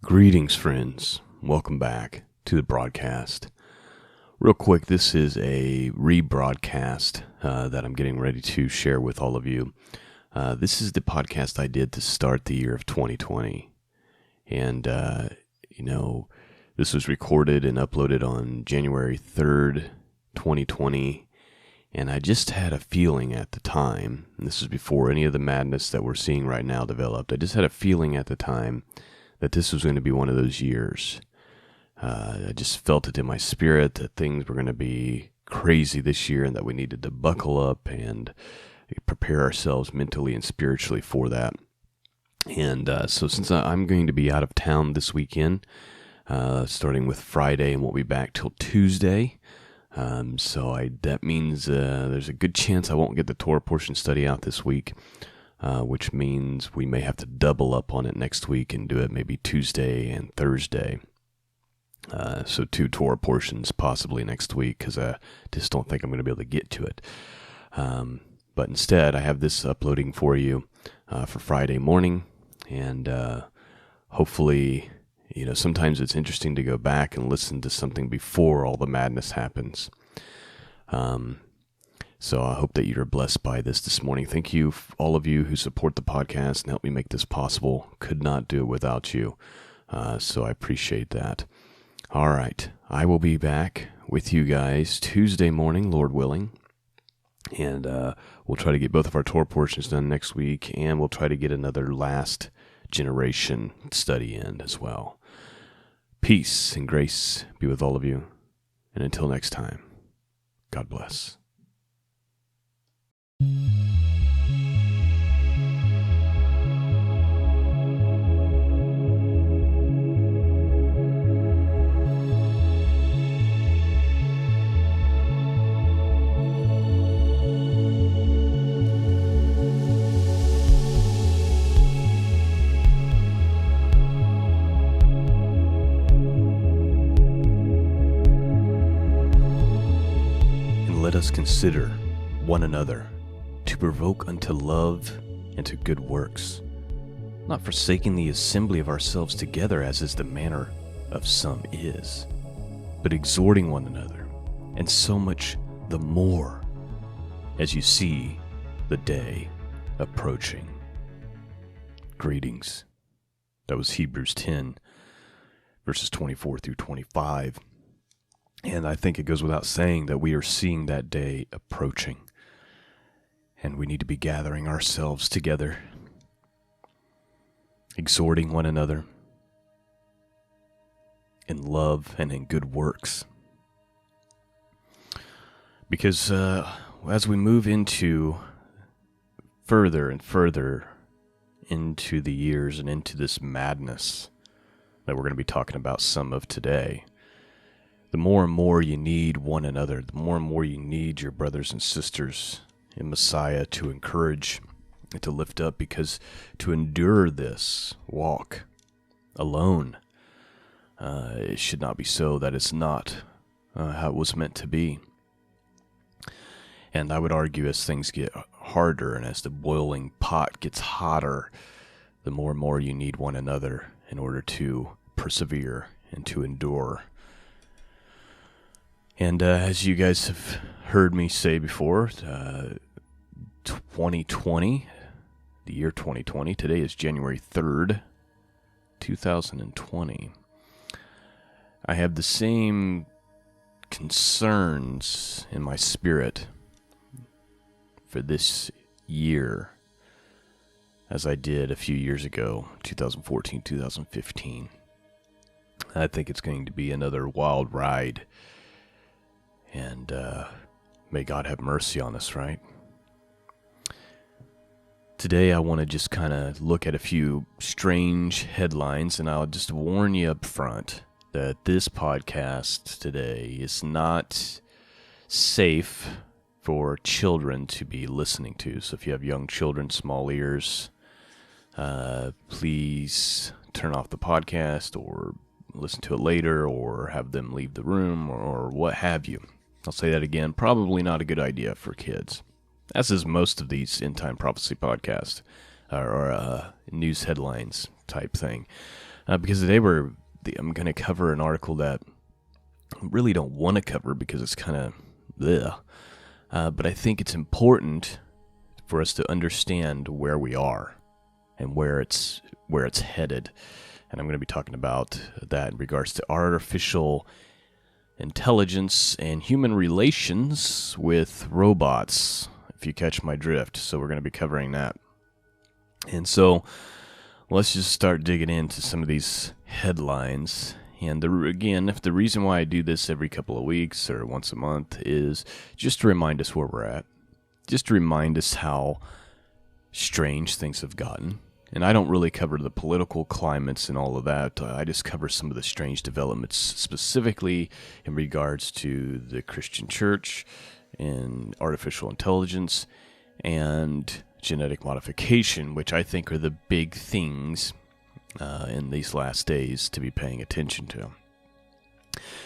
Greetings, friends. Welcome back to the broadcast. Real quick, this is a rebroadcast that I'm getting ready to share with all of you. This is the podcast I did to start the year of 2020. And, this was recorded and uploaded on January 3rd, 2020. And I just had a feeling at the time, and this is before any of the madness that we're seeing right now developed, I just had a feeling at the time that this was going to be one of those years. I just felt it in my spirit that things were going to be crazy this year and that we needed to buckle up and prepare ourselves mentally and spiritually for that. And so since I'm going to be out of town this weekend, starting with Friday and won't be back till Tuesday, that means there's a good chance I won't get the Torah portion study out this week, which means we may have to double up on it next week and do it maybe Tuesday and Thursday. So 2 Torah portions possibly next week, because I just don't think I'm going to be able to get to it. But instead, I have this uploading for you for Friday morning, and hopefully, sometimes it's interesting to go back and listen to something before all the madness happens. So I hope that you're blessed by this morning. Thank you, all of you who support the podcast and help me make this possible. Could not do it without you. So I appreciate that. All right. I will be back with you guys Tuesday morning, Lord willing. And we'll try to get both of our Torah portions done next week, and we'll try to get another last generation study in as well. Peace and grace be with all of you. And until next time, God bless. Let us consider one another to provoke unto love and to good works, not forsaking the assembly of ourselves together, as is the manner of some is, but exhorting one another, and so much the more as you see the day approaching. Greetings. That was Hebrews 10, verses 24 through 25. And I think it goes without saying that we are seeing that day approaching. And we need to be gathering ourselves together, exhorting one another in love and in good works. Because as we move into further and further into the years and into this madness that we're going to be talking about some of today, the more and more you need one another, the more and more you need your brothers and sisters in Messiah to encourage and to lift up, because to endure this walk alone, it should not be so that it's not how it was meant to be. And I would argue as things get harder and as the boiling pot gets hotter, the more and more you need one another in order to persevere and to endure. And as you guys have heard me say before, 2020, the year 2020, today is January 3rd, 2020. I have the same concerns in my spirit for this year as I did a few years ago, 2014, 2015. I think it's going to be another wild ride. And may God have mercy on us, right? Today I want to just kind of look at a few strange headlines, and I'll just warn you up front that this podcast today is not safe for children to be listening to. So if you have young children, small ears, please turn off the podcast or listen to it later or have them leave the room or what have you. I'll say that again, probably not a good idea for kids, as is most of these end-time prophecy podcasts or news headlines type thing. because today I'm going to cover an article that I really don't want to cover because it's kind of bleh. But I think it's important for us to understand where we are and where it's headed. And I'm going to be talking about that in regards to artificial intelligence and human relations with robots, if you catch my drift. So we're going to be covering that. And so let's just start digging into some of these headlines. And the reason why I do this every couple of weeks or once a month is just to remind us where we're at. Just to remind us how strange things have gotten. And I don't really cover the political climates and all of that. I just cover some of the strange developments specifically in regards to the Christian church and artificial intelligence and genetic modification, which I think are the big things in these last days to be paying attention to.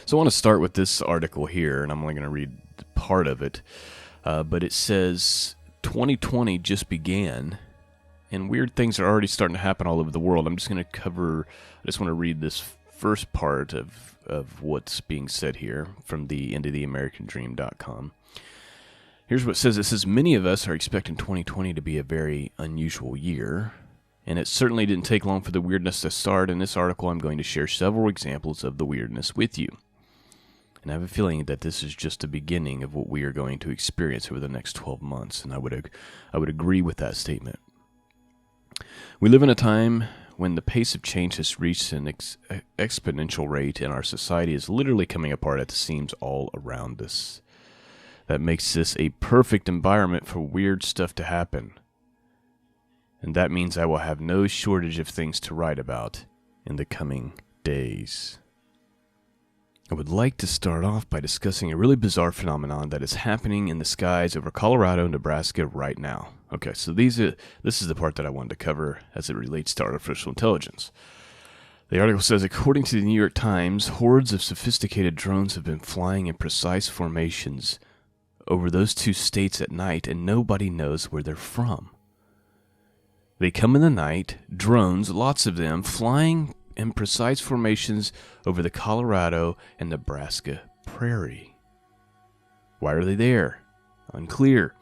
So I want to start with this article here, and I'm only going to read part of it. But it says 2020 just began, and weird things are already starting to happen all over the world. I just want to read this first part of what's being said here from the endoftheamericandream.com. Here's what it says. It says, many of us are expecting 2020 to be a very unusual year, and it certainly didn't take long for the weirdness to start. In this article, I'm going to share several examples of the weirdness with you. And I have a feeling that this is just the beginning of what we are going to experience over the next 12 months, and I would agree with that statement. We live in a time when the pace of change has reached an exponential rate, and our society is literally coming apart at the seams all around us. That makes this a perfect environment for weird stuff to happen. And that means I will have no shortage of things to write about in the coming days. I would like to start off by discussing a really bizarre phenomenon that is happening in the skies over Colorado and Nebraska right now. Okay, so this is the part that I wanted to cover as it relates to artificial intelligence. The article says, according to the New York Times, hordes of sophisticated drones have been flying in precise formations over those two states at night, and nobody knows where they're from. They come in the night, drones, lots of them, flying in precise formations over the Colorado and Nebraska prairie. Why are they there? Unclear.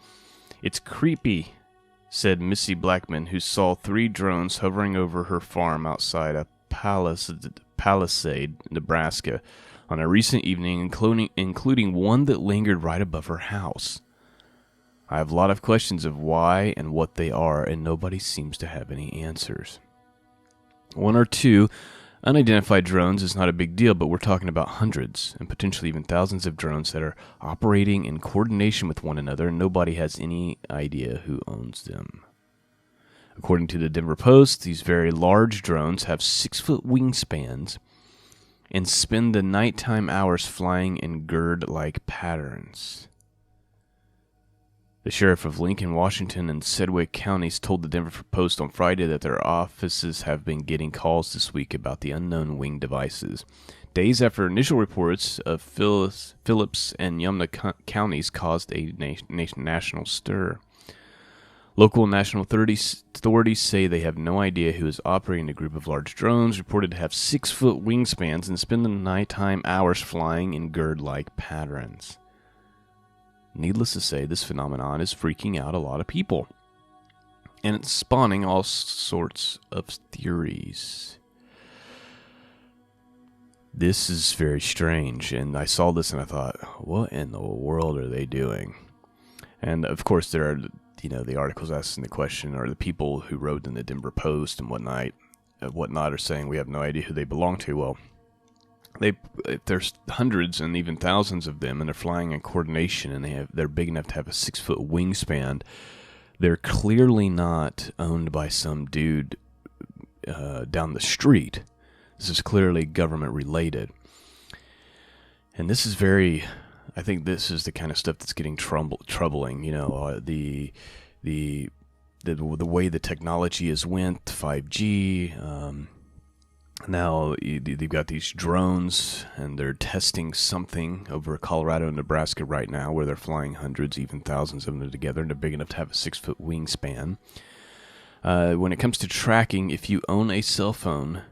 It's creepy, said Missy Blackman, who saw 3 drones hovering over her farm outside of Palisade, Nebraska, on a recent evening, including one that lingered right above her house. I have a lot of questions of why and what they are, and nobody seems to have any answers. 1 or 2 unidentified drones is not a big deal, but we're talking about hundreds and potentially even thousands of drones that are operating in coordination with one another, and nobody has any idea who owns them. According to the Denver Post, these very large drones have 6-foot wingspans and spend the nighttime hours flying in gird-like patterns. The sheriff of Lincoln, Washington, and Sedgwick counties told the Denver Post on Friday that their offices have been getting calls this week about the unknown winged devices, days after initial reports of Phillips and Yamna counties caused a national stir. Local and national authorities say they have no idea who is operating a group of large drones reported to have 6-foot wingspans and spend the nighttime hours flying in gird-like patterns. Needless to say, this phenomenon is freaking out a lot of people, and it's spawning all sorts of theories. This is very strange, and I saw this and I thought, what in the world are they doing? And of course there are, the articles asking the question, or the people who wrote in the Denver Post and whatnot are saying we have no idea who they belong to. Well, there's hundreds and even thousands of them, and they're flying in coordination, and they're big enough to have a 6-foot wingspan. They're clearly not owned by some dude down the street. This is clearly government related, and this is I think this is the kind of stuff that's getting troubling. The way the technology has went, 5G. Now they've got these drones, and they're testing something over Colorado and Nebraska right now, where they're flying hundreds, even thousands of them together, and they're big enough to have a 6-foot wingspan. When it comes to tracking, if you own a cell phone,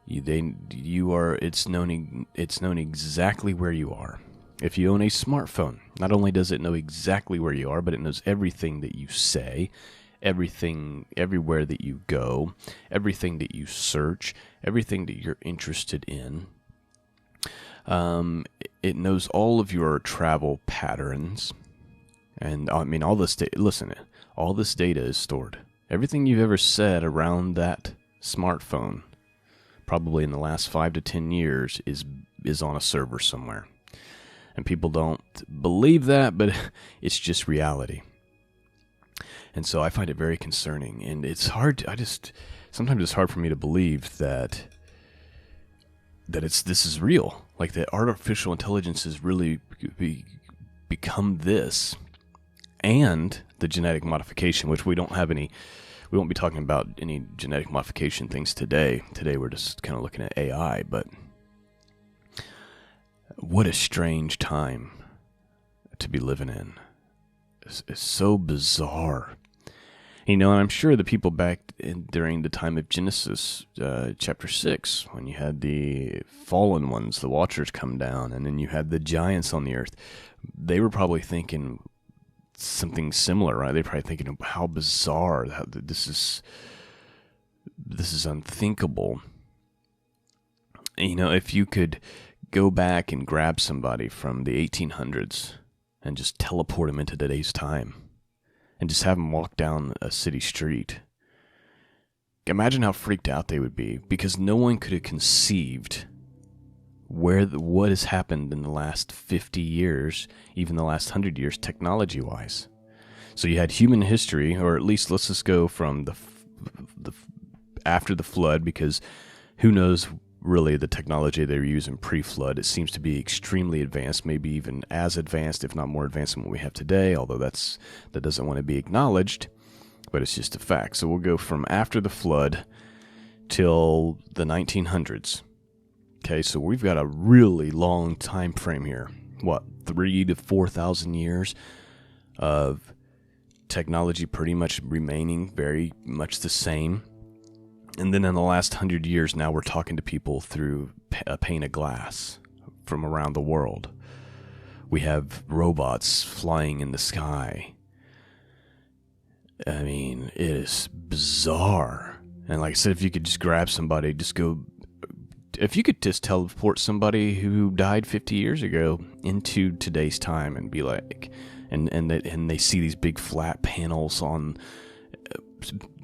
It's known exactly where you are. If you own a smartphone, not only does it know exactly where you are, but it knows everything that you say, everywhere that you go, everything that you search, everything that you're interested in. It knows all of your travel patterns. And I mean, all this data is stored. Everything you've ever said around that smartphone, probably in the last 5 to 10 years, is on a server somewhere. And people don't believe that, but it's just reality. And so I find it very concerning, and it's hard. Sometimes it's hard for me to believe that this is real. Like that artificial intelligence has really become this, and the genetic modification, which we won't be talking about any genetic modification things today. Today we're just kind of looking at AI, but what a strange time to be living in. It's so bizarre. And I'm sure the people back during the time of Genesis chapter 6, when you had the fallen ones, the Watchers come down, and then you had the giants on the earth, they were probably thinking something similar, right? They're probably thinking, how bizarre, this is unthinkable. If you could go back and grab somebody from the 1800s and just teleport them into today's time and just have them walk down a city street, imagine how freaked out they would be, because no one could have conceived what has happened in the last 50 years, even the last 100 years, technology-wise. So you had human history, or at least let's just go from the after the flood, because who knows really the technology they were using pre-flood. It seems to be extremely advanced, maybe even as advanced, if not more advanced than what we have today, although that doesn't want to be acknowledged, but it's just a fact. So we'll go from after the flood till the 1900s. Okay, so we've got a really long time frame here. 3,000 to 4,000 years of technology pretty much remaining very much the same. And then in the last 100 years, now we're talking to people through a pane of glass from around the world. We have robots flying in the sky. I mean, it is bizarre. And like I said, if you could just grab somebody, if you could just teleport somebody who died 50 years ago into today's time and be like, and they see these big flat panels on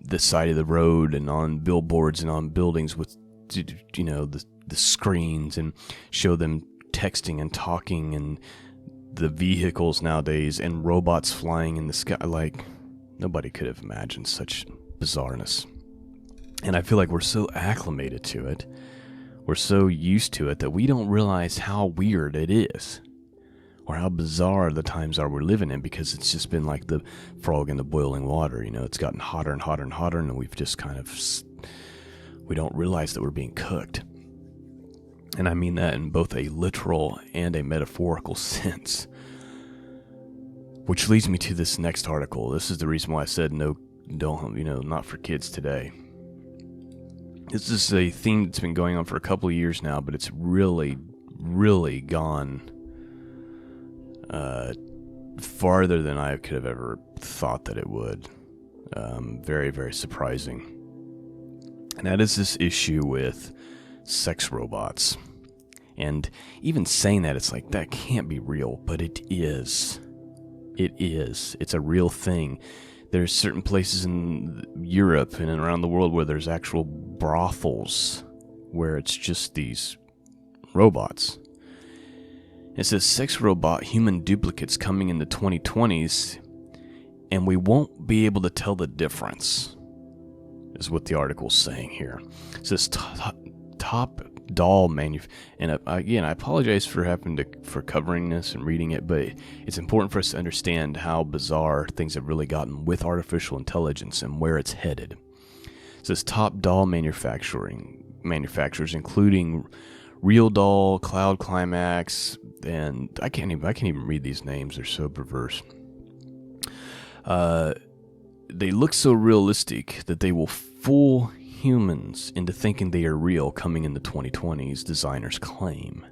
the side of the road and on billboards and on buildings with, the screens, and show them texting and talking and the vehicles nowadays and robots flying in the sky. Like, nobody could have imagined such bizarreness. And I feel like we're so acclimated to it. We're so used to it that we don't realize how weird it is, or how bizarre the times are we're living in, because it's just been like the frog in the boiling water. It's gotten hotter and hotter and hotter, and we've just we don't realize that we're being cooked. And I mean that in both a literal and a metaphorical sense. Which leads me to this next article. This is the reason why I said not for kids today. This is a theme that's been going on for a couple of years now, but it's really, really gone farther than I could have ever thought that it would. Very, very surprising. And that is this issue with sex robots. And even saying that, it's like, that can't be real, but it is. It is. It's a real thing. There's certain places in Europe and around the world where there's actual brothels where it's just these robots. It says sex robot human duplicates coming in the 2020s, and we won't be able to tell the difference, is what the article's saying here. It says top doll and again, I apologize for covering this and reading it, but it's important for us to understand how bizarre things have really gotten with artificial intelligence and where it's headed. It says top doll manufacturers, including Real Doll, Cloud Climax, and I can't even read these names. They're so perverse. They look so realistic that they will fool humans into thinking they are real coming in the 2020s, designers claim.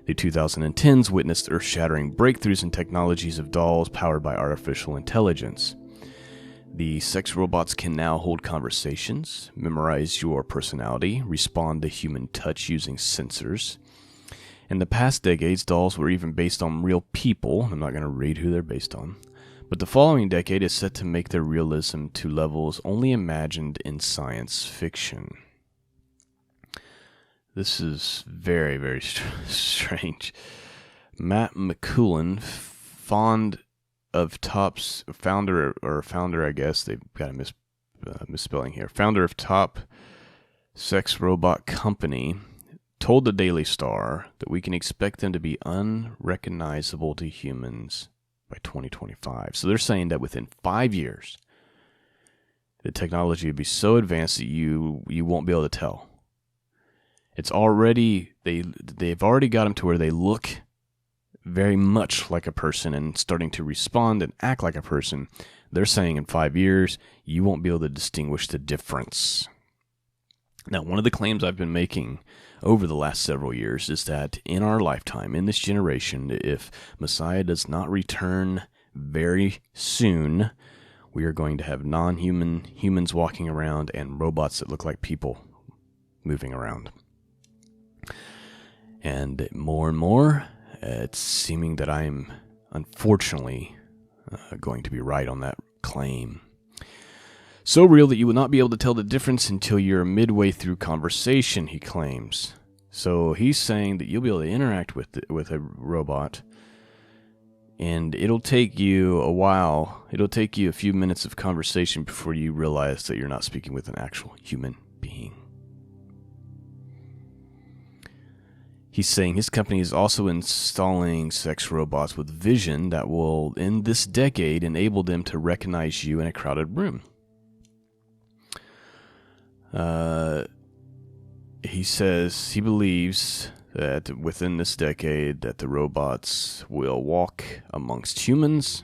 The 2010s witnessed earth-shattering breakthroughs in technologies of dolls powered by artificial intelligence. The sex robots can now hold conversations, memorize your personality, respond to human touch using sensors. In the past decades, dolls were even based on real people. I'm not going to read who they're based on. But the following decade is set to make their realism to levels only imagined in science fiction. This is very, very strange. Matt McCullen, founder, I guess, they've got a misspelling here, founder of top sex robot company, told the Daily Star that we can expect them to be unrecognizable to humans by 2025. So they're saying that within 5 years, the technology would be so advanced that you won't be able to tell. It's already, they've already got them to where they look very much like a person and starting to respond and act like a person. They're saying in 5 years, you won't be able to distinguish the difference. Now, one of the claims I've been making over the last several years is that in our lifetime, in this generation, if Messiah does not return very soon, we are going to have non-human humans walking around and robots that look like people moving around. And more, it's seeming that I'm unfortunately going to be right on that claim. So real that you will not be able to tell the difference until you're midway through conversation, he claims. So he's saying that you'll be able to interact with a robot, and it'll take you a while. It'll take you a few minutes of conversation before you realize that you're not speaking with an actual human being. He's saying his company is also installing sex robots with vision that will, in this decade, enable them to recognize you in a crowded room. He says he believes that within this decade that the robots will walk amongst humans.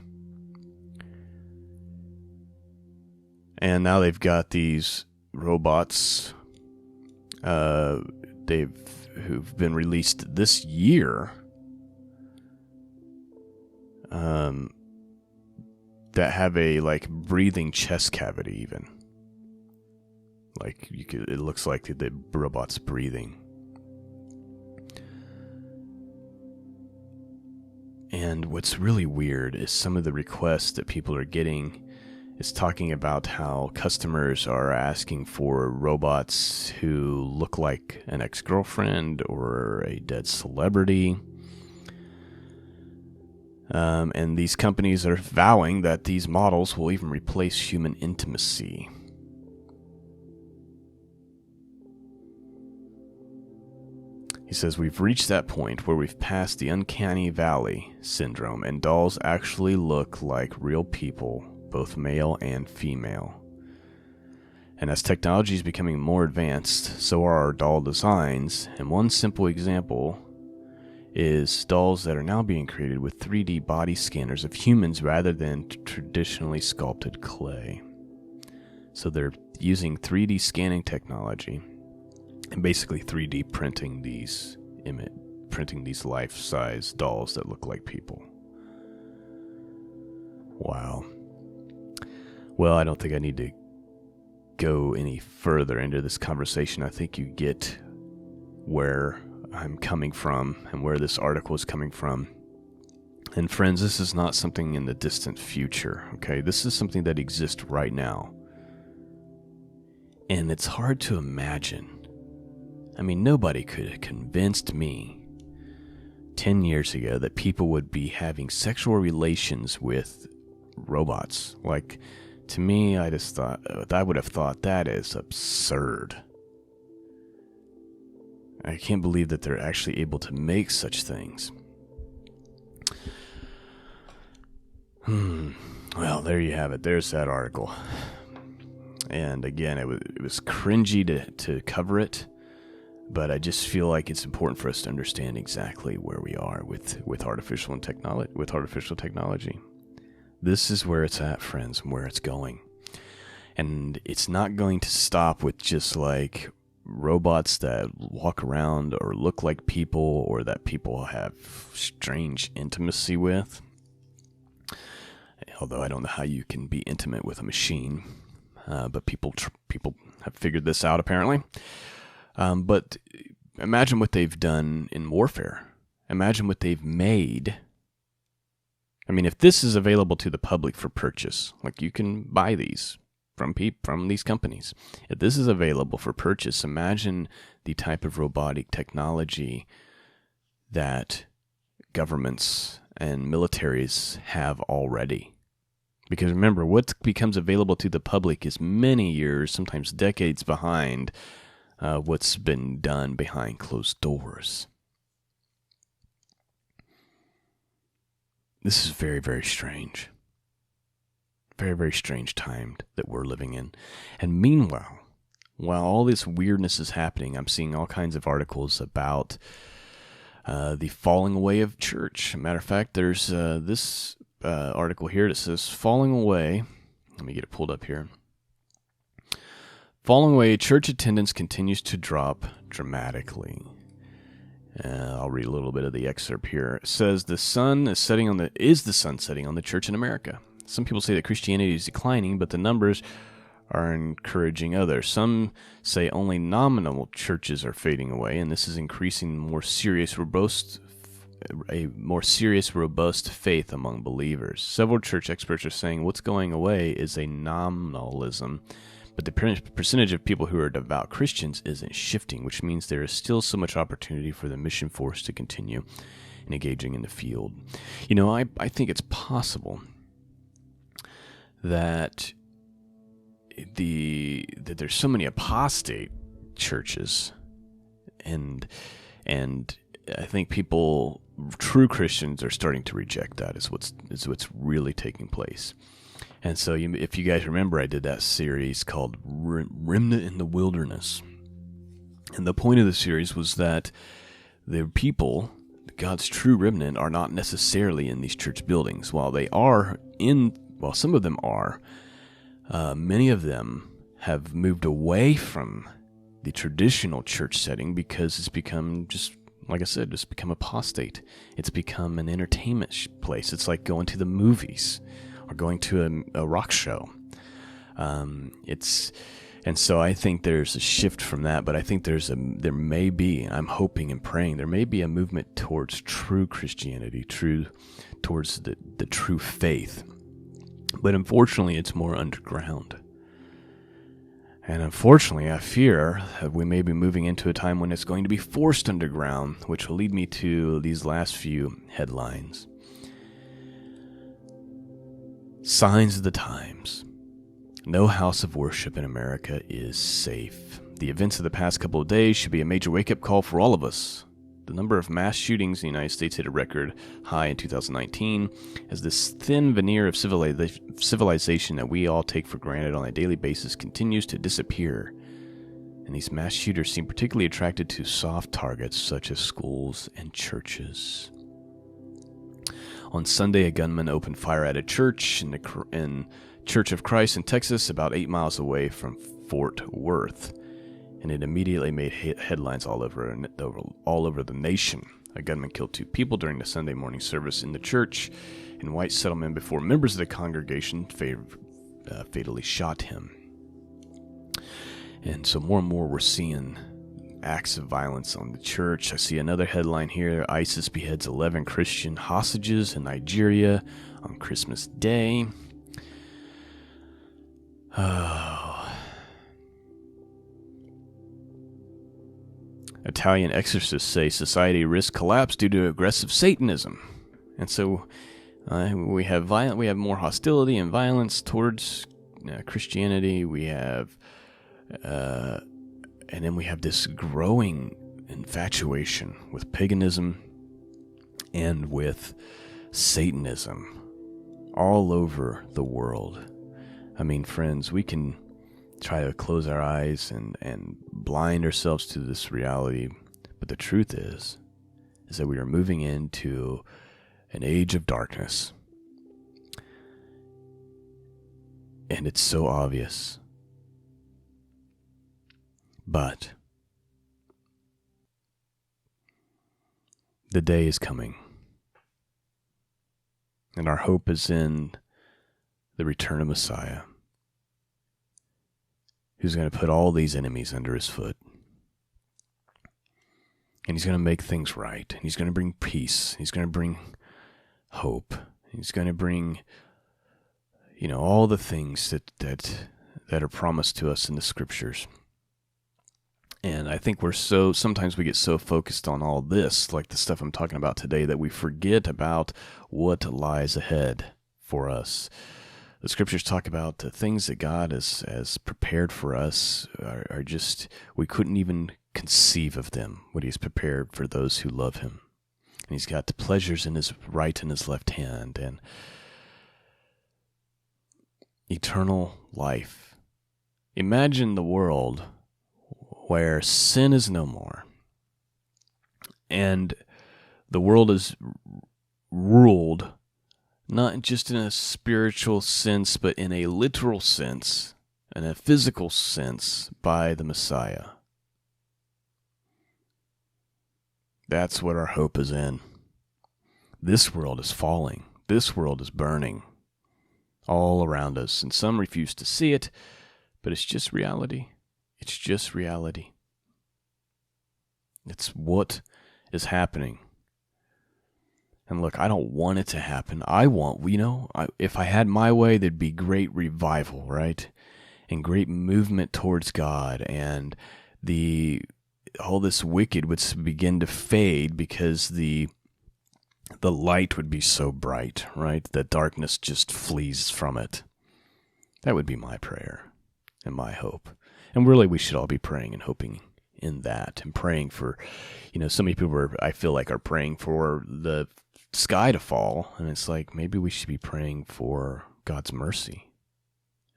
And now they've got these robots who've been released this year that have a breathing chest cavity even. It looks like the robot's breathing. And what's really weird is some of the requests that people are getting is talking about how customers are asking for robots who look like an ex-girlfriend or a dead celebrity. And these companies are vowing that these models will even replace human intimacy. He says, we've reached that point where we've passed the uncanny valley syndrome, and dolls actually look like real people, both male and female. And as technology is becoming more advanced, so are our doll designs, and one simple example is dolls that are now being created with 3D body scanners of humans rather than traditionally sculpted clay. So they're using 3D scanning technology and basically 3D printing these life-size dolls that look like people. Wow. Well, I don't think I need to go any further into this conversation. I think you get where I'm coming from and where this article is coming from. And friends, this is not something in the distant future, okay? This is something that exists right now. And it's hard to imagine. I mean, nobody could have convinced me 10 years ago that people would be having sexual relations with robots. To me, I would have thought that is absurd. I can't believe that they're actually able to make such things. Well, there you have it. There's that article. And again, it was cringy to cover it. But I just feel like it's important for us to understand exactly where we are with artificial technology. This is where it's at, friends, and where it's going. And it's not going to stop with just like robots that walk around or look like people or that people have strange intimacy with. Although I don't know how you can be intimate with a machine, but people have figured this out apparently. But imagine what they've done in warfare. Imagine what they've made. I mean, if this is available to the public for purchase, like you can buy these from these companies. If this is available for purchase, imagine the type of robotic technology that governments and militaries have already. Because remember, what becomes available to the public is many years, sometimes decades behind what's been done behind closed doors. This is very, very strange. Very, very strange time that we're living in. And meanwhile, while all this weirdness is happening, I'm seeing all kinds of articles about the falling away of church. Matter of fact, there's this article here that says, falling away. Let me get it pulled up here. Falling away, church attendance continues to drop dramatically. I'll read a little bit of the excerpt here. It says, the sun setting on the church in America? Some people say that Christianity is declining, but the numbers are encouraging others. Some say only nominal churches are fading away, and this is increasing a more serious, robust faith among believers. Several church experts are saying what's going away is a nominalism, but the percentage of people who are devout Christians isn't shifting, which means there is still so much opportunity for the mission force to continue engaging in the field. You know, I think it's possible that there's so many apostate churches, and I think true Christians are starting to reject that. Is what's really taking place. And so, if you guys remember, I did that series called Remnant in the Wilderness, and the point of the series was that the people, God's true remnant, are not necessarily in these church buildings. While some of them are, many of them have moved away from the traditional church setting because it's become, just like I said, it's become apostate. It's become an entertainment place. It's like going to the movies or going to a rock show. And so I think there's a shift from that, but I think there may be, I'm hoping and praying, there may be a movement towards true Christianity, towards the true faith. But unfortunately, it's more underground. And unfortunately, I fear that we may be moving into a time when it's going to be forced underground, which will lead me to these last few headlines. Signs of the times. No house of worship in America is safe. The events of the past couple of days should be a major wake-up call for all of us. The number of mass shootings in the United States hit a record high in 2019 as this thin veneer of civilization that we all take for granted on a daily basis continues to disappear. And these mass shooters seem particularly attracted to soft targets such as schools and churches. On Sunday, a gunman opened fire at a church in Church of Christ in Texas, about 8 miles away from Fort Worth. And it immediately made headlines all over the nation. A gunman killed 2 people during the Sunday morning service in the church in White Settlement before members of the congregation fatally shot him. And so more and more we're seeing acts of violence on the church. I see another headline here. ISIS beheads 11 Christian hostages in Nigeria on Christmas Day. Oh. Italian exorcists say society risks collapse due to aggressive Satanism. And so we have more hostility and violence towards Christianity. We have and then we have this growing infatuation with paganism and with Satanism all over the world. I mean, friends, we can try to close our eyes and blind ourselves to this reality, but the truth is that we are moving into an age of darkness. And it's so obvious. But the day is coming, and our hope is in the return of Messiah, who's going to put all these enemies under his foot. And he's going to make things right. And he's going to bring peace. He's going to bring hope. He's going to bring, all the things that are promised to us in the scriptures. And I think sometimes we get so focused on all this, like the stuff I'm talking about today, that we forget about what lies ahead for us. The scriptures talk about the things that God has prepared for us are just, we couldn't even conceive of them, what he's prepared for those who love him. And he's got the pleasures in his right and his left hand, and eternal life. Imagine the world where sin is no more, and the world is ruled not just in a spiritual sense, but in a literal sense, in a physical sense, by the Messiah. That's what our hope is in. This world is falling. This world is burning all around us, and some refuse to see it, but it's just reality. It's just reality. It's what is happening. And look, I don't want it to happen. I want, if I had my way, there'd be great revival, right? And great movement towards God, and all this wicked would begin to fade because the light would be so bright, right? The darkness just flees from it. That would be my prayer and my hope. And really, we should all be praying and hoping in that, and praying for, so many people I feel like are praying for the sky to fall, and it's like, maybe we should be praying for God's mercy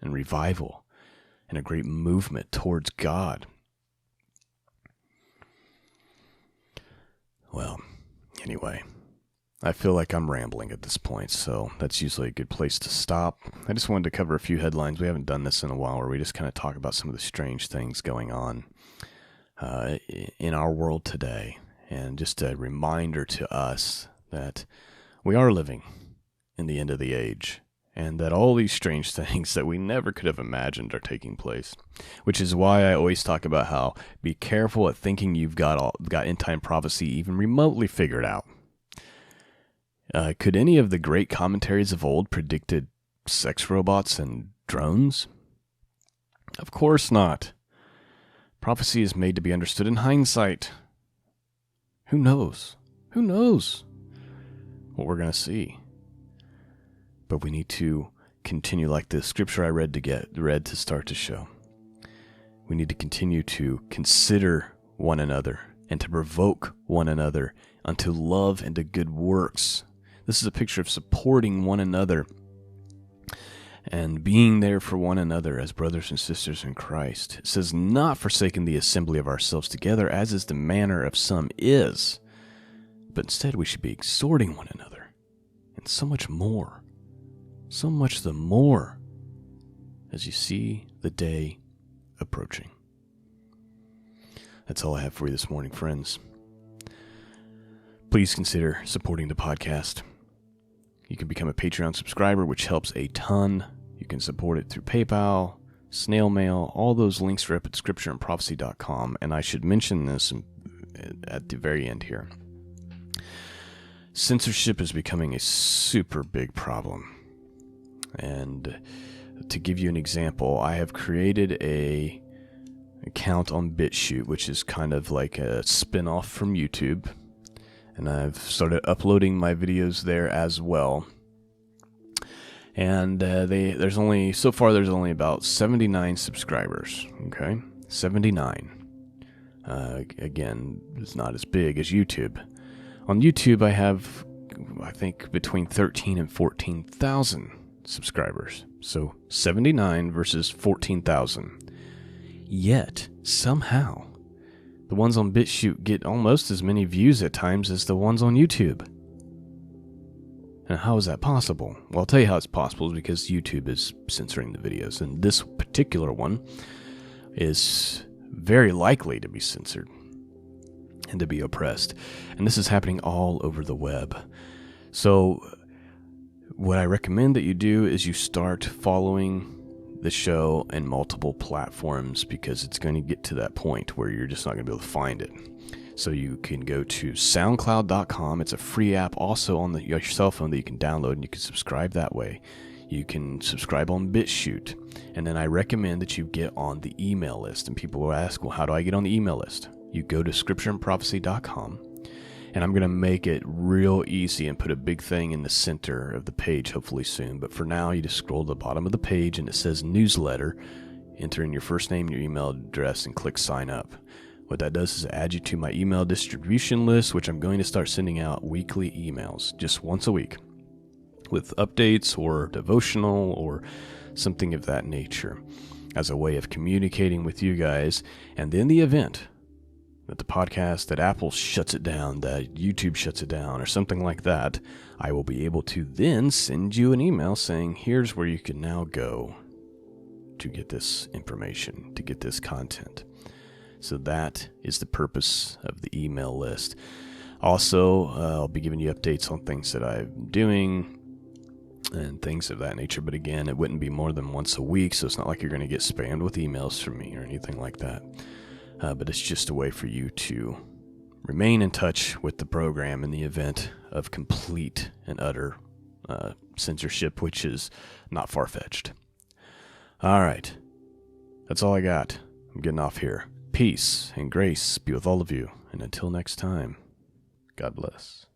and revival and a great movement towards God. Well, anyway, I feel like I'm rambling at this point, so that's usually a good place to stop. I just wanted to cover a few headlines. We haven't done this in a while, where we just kind of talk about some of the strange things going on in our world today, and just a reminder to us that we are living in the end of the age, and that all these strange things that we never could have imagined are taking place, which is why I always talk about how be careful at thinking you've got end-time prophecy even remotely figured out. Could any of the great commentaries of old predicted sex robots and drones? Of course not. Prophecy is made to be understood in hindsight. Who knows? Who knows what we're going to see? But we need to continue, like the scripture I read to start the show. We need to continue to consider one another and to provoke one another unto love and to good works. This is a picture of supporting one another and being there for one another as brothers and sisters in Christ. It says, not forsaking the assembly of ourselves together, as is the manner of some is, but instead we should be exhorting one another, and so much more. So much the more as you see the day approaching. That's all I have for you this morning, friends. Please consider supporting the podcast. You can become a Patreon subscriber, which helps a ton. You can support it through PayPal, snail mail. All those links are up at scriptureandprophecy.com. And I should mention this at the very end here. Censorship is becoming a super big problem. And to give you an example, I have created a account on BitChute, which is kind of like a spin-off from YouTube. And I've started uploading my videos there as well. And there's only about 79 subscribers. Okay, 79. Again, it's not as big as YouTube. On YouTube, I have, I think, between 13 and 14,000 subscribers. So 79 versus 14,000. Yet, somehow, the ones on BitChute get almost as many views at times as the ones on YouTube. And how is that possible? Well, I'll tell you how it's possible, is because YouTube is censoring the videos. And this particular one is very likely to be censored and to be oppressed. And this is happening all over the web. So what I recommend that you do is you start following the show in multiple platforms, because it's going to get to that point where you're just not going to be able to find it. So you can go to soundcloud.com. It's a free app also on your cell phone that you can download, and you can subscribe that way. You can subscribe on BitChute. And then I recommend that you get on the email list. And people will ask, well, how do I get on the email list? You go to scriptureandprophecy.com, and I'm going to make it real easy and put a big thing in the center of the page, hopefully soon. But for now, you just scroll to the bottom of the page, and it says newsletter. Enter in your first name, your email address, and click sign up. What that does is add you to my email distribution list, which I'm going to start sending out weekly emails just once a week with updates or devotional or something of that nature as a way of communicating with you guys. And then the event that the podcast, that Apple shuts it down, that YouTube shuts it down, or something like that, I will be able to then send you an email saying, here's where you can now go to get this information, to get this content. So that is the purpose of the email list. Also, I'll be giving you updates on things that I'm doing and things of that nature. But again, it wouldn't be more than once a week, so it's not like you're going to get spammed with emails from me or anything like that. But it's just a way for you to remain in touch with the program in the event of complete and utter censorship, which is not far-fetched. All right. That's all I got. I'm getting off here. Peace and grace be with all of you. And until next time, God bless.